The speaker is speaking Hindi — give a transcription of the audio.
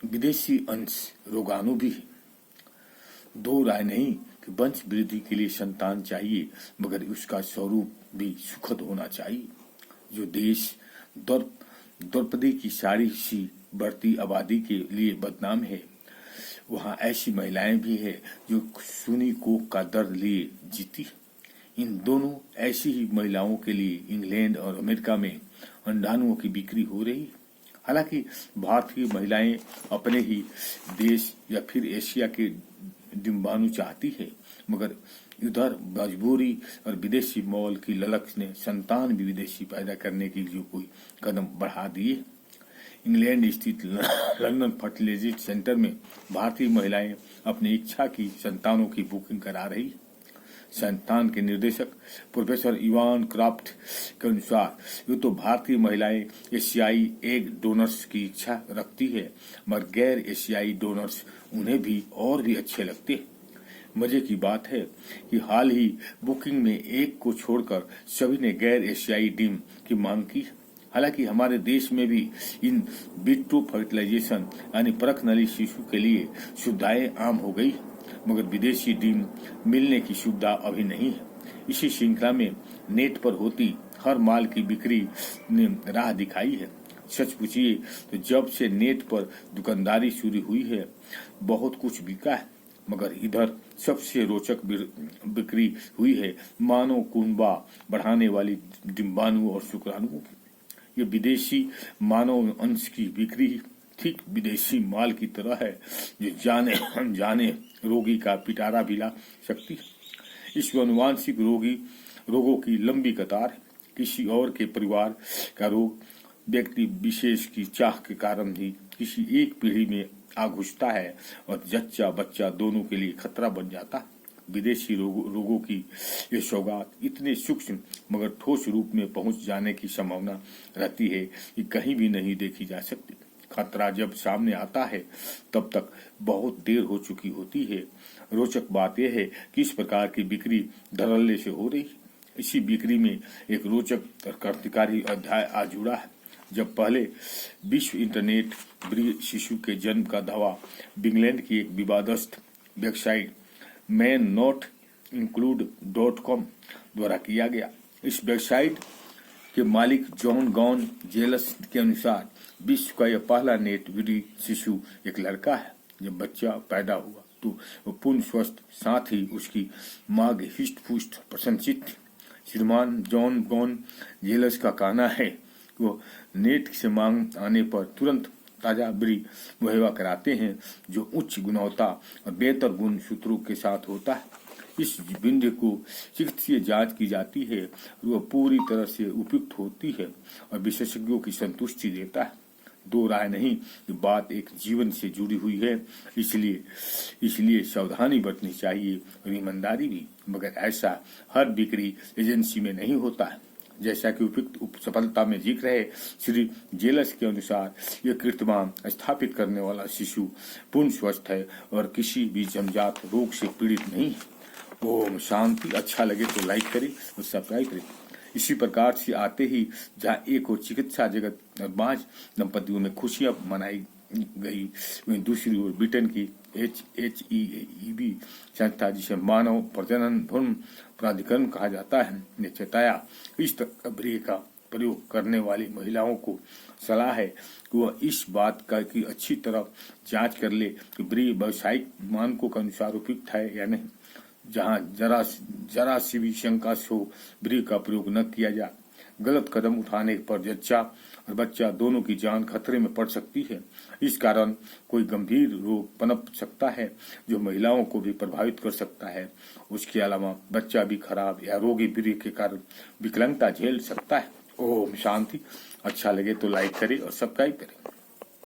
विदेशी अंश रोगाणु भी है। दो राय नहीं कि वंश वृद्धि के लिए संतान चाहिए, मगर उसका स्वरूप भी सुखद होना चाहिए। जो देश द्रौपदी की साड़ी सी बढ़ती आबादी के लिए बदनाम है, वहाँ ऐसी महिलाएं भी है जो सुनी कोख का दर्द लिए जीती। इन दोनों ऐसी ही महिलाओं के लिए इंग्लैंड और अमेरिका में अंडाणुओं की बिक्री हो रही। हालांकि भारतीय महिलाएं अपने ही देश या फिर एशिया के डिम्बाणु चाहती है, मगर इधर मजबूरी और विदेशी मॉल की ललक ने संतान भी विदेशी पैदा करने के लिए कोई कदम बढ़ा दिए। इंग्लैंड स्थित लंदन फर्टिलिटी सेंटर में भारतीय महिलाएं अपनी इच्छा की संतानों की बुकिंग करा रही। संस्थान के निदेशक प्रोफेसर इवान क्राफ्ट के अनुसार ये तो भारतीय महिलाएं एशियाई एग डोनर्स की इच्छा रखती है, मगर गैर एशियाई डोनर्स उन्हें भी और भी अच्छे लगते हैं। मजे की बात है कि हाल ही बुकिंग में एक को छोड़कर सभी ने गैर एशियाई डिम की मांग की। हालांकि हमारे देश में भी इन विट्रो फर्टिलाइजेशन यानी परख नली शिशु के लिए सुविधाएं आम हो गई, मगर विदेशी डिम मिलने की सुविधा अभी नहीं है। इसी श्रृंखला में नेट पर होती हर माल की बिक्री ने राह दिखाई है। सच पूछिए तो जब से नेट पर दुकानदारी शुरू हुई है, बहुत कुछ बिका है, मगर इधर सबसे रोचक बिक्री हुई है मानव कुंभा बढ़ाने वाली डिम्बाणु और शुक्राणुओं की। ये विदेशी मानव अंश की बिक्री ठीक विदेशी माल की तरह है, जो जाने अनजाने रोगी का पिटारा भी ला सकती है। इस अनुवांशिक रोगों की लंबी कतार है। किसी और के परिवार का रोग व्यक्ति विशेष की चाह के कारण ही किसी एक पीढ़ी में आ घुसता है और जच्चा बच्चा दोनों के लिए खतरा बन जाता है। विदेशी रोगों की ये सौगात इतने सूक्ष्म मगर ठोस रूप में पहुंच जाने की संभावना रहती है कि कहीं भी नहीं देखी जा सकती। खतरा जब सामने आता है तब तक बहुत देर हो चुकी होती है। रोचक बात यह है कि इस प्रकार की बिक्री धड़ल्ले से हो रही है। इसी बिक्री में एक रोचक क्रांतिकारी अध्याय आ जुड़ा है। जब पहले विश्व इंटरनेट ब्रीड शिशु के जन्म का दावा इंग्लैंड की एक विवादस्थ वेबसाइट MayNotInclude.com द्वारा किया गया। इस वेबसाइट के मालिक जॉन गॉन जेलस के अनुसार विश्व का यह पहला नेट ब्रीड शिशु एक लड़का है। जब बच्चा पैदा हुआ तो वो पूर्ण स्वस्थ, साथ ही उसकी माँ हिष्ट पुष्ट प्रशंसित थी। श्रीमान जॉन गॉन जेलस का कहना है कि वो नेट से मांग आने पर तुरंत ताजा ब्री मुहैया कराते हैं, जो उच्च गुणवत्ता और बेहतर गुण सूत्रों के साथ होता है। इस भिंड को चिकित्सीय जांच की जाती है और वह पूरी तरह से उपयुक्त होती है और विशेषज्ञों की संतुष्टि देता है। दो राय नहीं कि बात एक जीवन से जुड़ी हुई है, इसलिए सावधानी बरतनी चाहिए और ईमानदारी भी, मगर ऐसा हर बिक्री एजेंसी में नहीं होता है। जैसा कि उपयुक्त सफलता में जिक्र है, श्री जेलस के अनुसार यह कीर्तिमान स्थापित करने वाला शिशु पूर्ण स्वस्थ है और किसी भी जन्मजात रोग से पीड़ित नहीं है। ओम शांति। अच्छा लगे तो लाइक करें और सब्सक्राइब करें। इसी प्रकार से आते ही जहाँ एक और चिकित्सा जगत और बांझ दंपतियों में खुशियां मनाई गई, वहीं दूसरी ओर ब्रिटेन की HEAB संस्था, जिसे मानव प्रजनन भ्रूण प्राधिकरण कहा जाता है, ने चेताया इस ब्री का प्रयोग करने वाली महिलाओं को सलाह है कि वह इस बात का की अच्छी तरह जांच कर ले कि ब्री व्यावसायिक मानकों के अनुसार उपयुक्त है या नहीं। जहां जरा सी भी शंका से हो, ब्री का प्रयोग न किया जाए। गलत कदम उठाने पर जच्चा और बच्चा दोनों की जान खतरे में पड़ सकती है। इस कारण कोई गंभीर रोग पनप सकता है जो महिलाओं को भी प्रभावित कर सकता है। उसके अलावा बच्चा भी खराब या रोगी ब्री के कारण विकलांगता झेल सकता है। ओम शांति। अच्छा लगे तो लाइक करें और सब्सक्राइब करें।